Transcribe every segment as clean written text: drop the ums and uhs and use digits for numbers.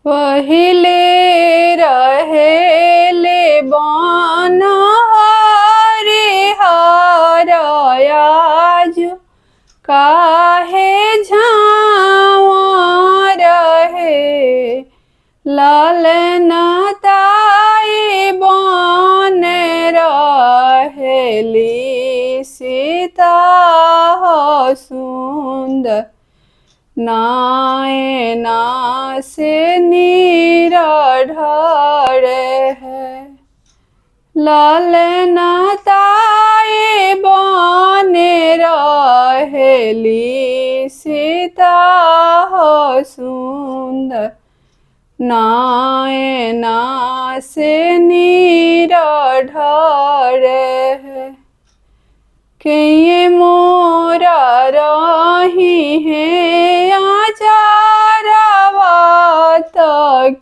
पहिले रहेले बन हरिहर आज काहे झाँव रहे लालन ताई बन रहेली सीता सुंदर नायना से निराढ़ है लालना ताई बने रहेली सीता सुंदर नायना से निराढ़ है के मोरा रही है आचारवात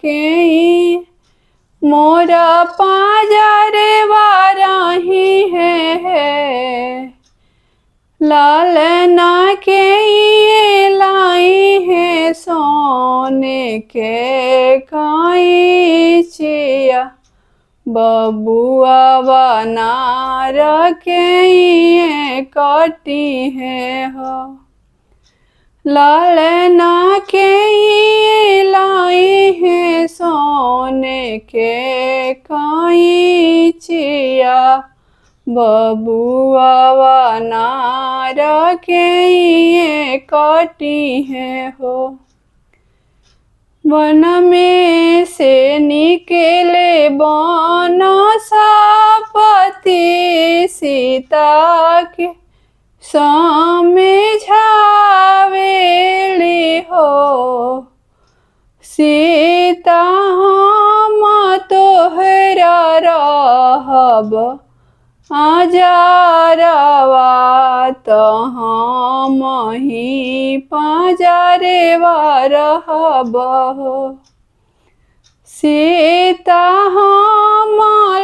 के मोरा पाजरवा रही है लालना के लाई है सोने के कैचिया बबुआ बना रखे कटी है हो लालना के लाई है सोने के कैचिया बबुआ बना रखे कटी है हो वन में से निकले बन सपति सीता के समझावेली हो सीता हम तोहरा रहब आजारवा तो हम ही पाजरेवा रहब सीता हम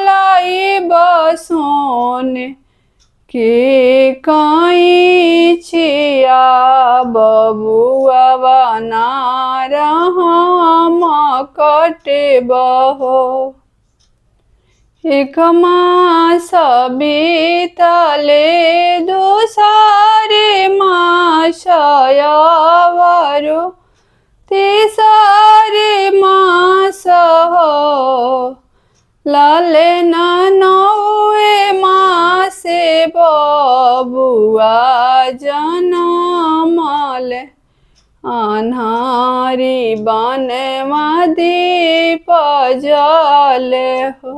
लाइब सोने के कैचिया बबुआ बना हम कटेब हो एक मास बीतले दूसरे मास आवर तीसरे मास हो लालना नौवे मासे बबुआ जनमल अन्हारी बनवा दीप जले हो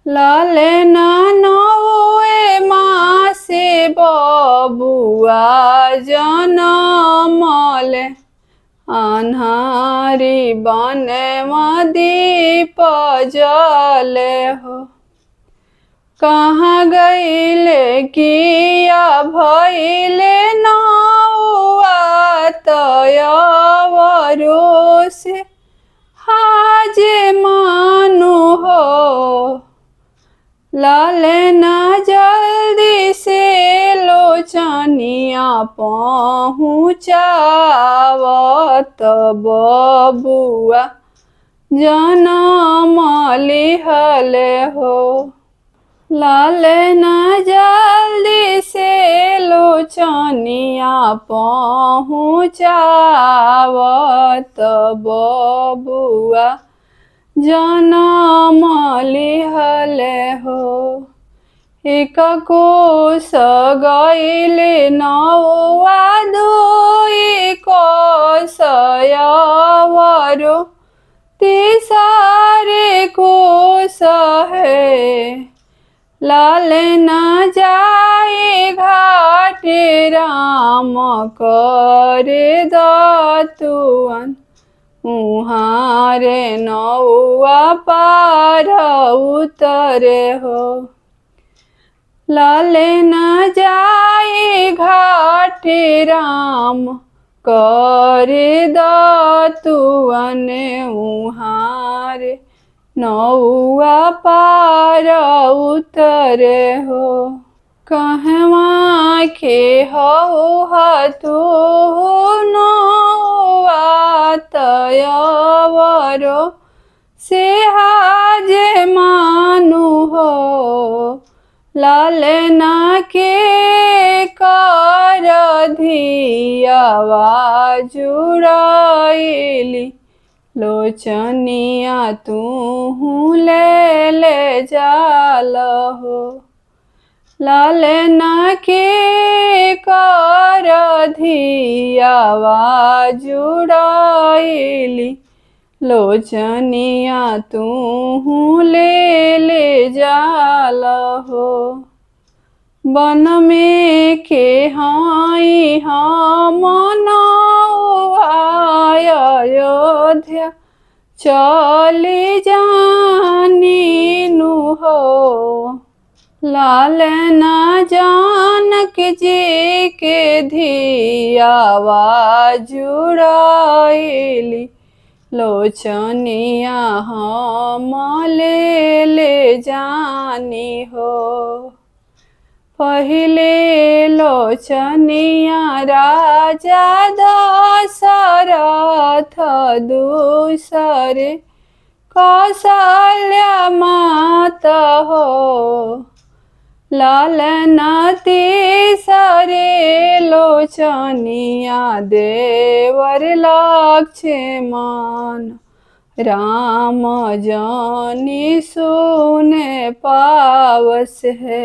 लालना नौवे मासे बबुआ जनमल अन्हारी बनवा दीप जले हो कहाँ गईले किया भइले नौआ तयवरो से हाजे मानु हो लालना जल्दी से लोचनिया पहुँचावत बबुआ जनम लिहले हो लालना जल्दी से लोचनिया पहुँचावत बबुआ जनम लिहले हो एक कोस गईले नौआ दुई कोस आवर तीसरे कोस है लालना जाए घाटे राम करे दतुअन उहारे नौआ पार उतरे हो लालना जाए घाटे राम करे दतुअन उहारे नौआ पार उतरे हो कहवा के हो तू नौआ त तयवरो से हाजे मानु हो लालना के कर धियावा जुड़ाइली लोचनिया तू ले जाल हो लालना के कर धियावा जुड़ाइली लोचनिया तू ले जाल हो वन में के हाई हम अयोध्या चली जानी नु हो लालना जानक जी के धियावा जुड़ाइली लोचनिया हम ले जानी हो पहिले लोचनिया राजा दशरथ दूसरे कौशल्या माता हो लालना तीसरे लोचनिया देवर लक्ष्मण राम जानी सुने पावस है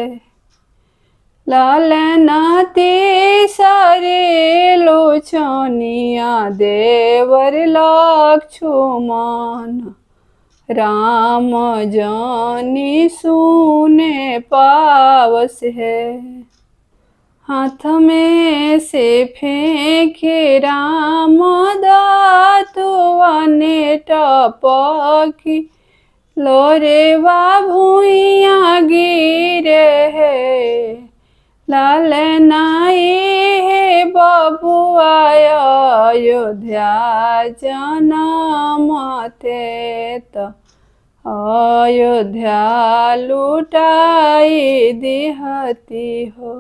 लालना तीसरे लोचनिया देवर लक्ष्मण राम जानी सुने पावस है हाथ में से फेंके राम दातुआने टपकी लोरेवा भूइया गिरे है लालनाई है बबुआ अयोध्या जनमते त अयोध्या लुटाई दिहती हो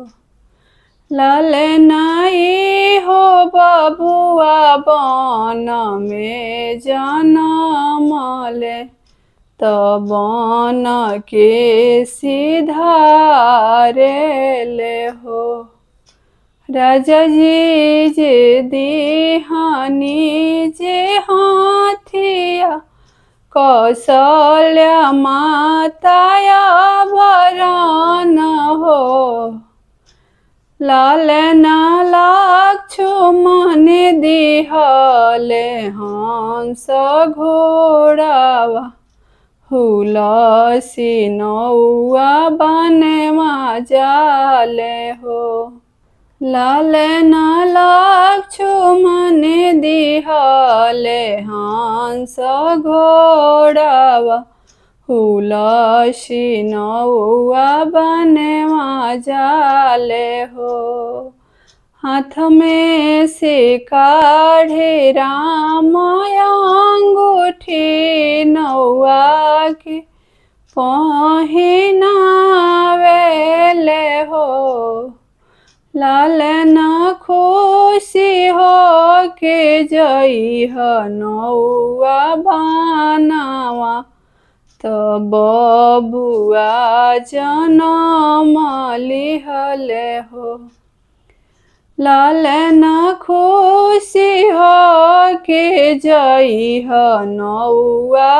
लालनाई हो बबुआ बन में जनमले तबन के सिधारेले हो राजा जी जे दिहानी जे हाथिया कौशल्या माताया वरन हो लालना लक्ष्मण दिहले हंस घोड़ावा हुलसी नौआ बनमा जाले हो लालना लक्ष्मण दिहले हंस घोड़ावा हुलसी नौआ बनमा जाले हो हाथ में से काढ़े राम अंगूठी नौआ के पहिनावेले हो लालना खुशी हो के जइह नौआ बनावा तब बबुआ जनम लिहले हो लालना खुशी हो के जइह नौआ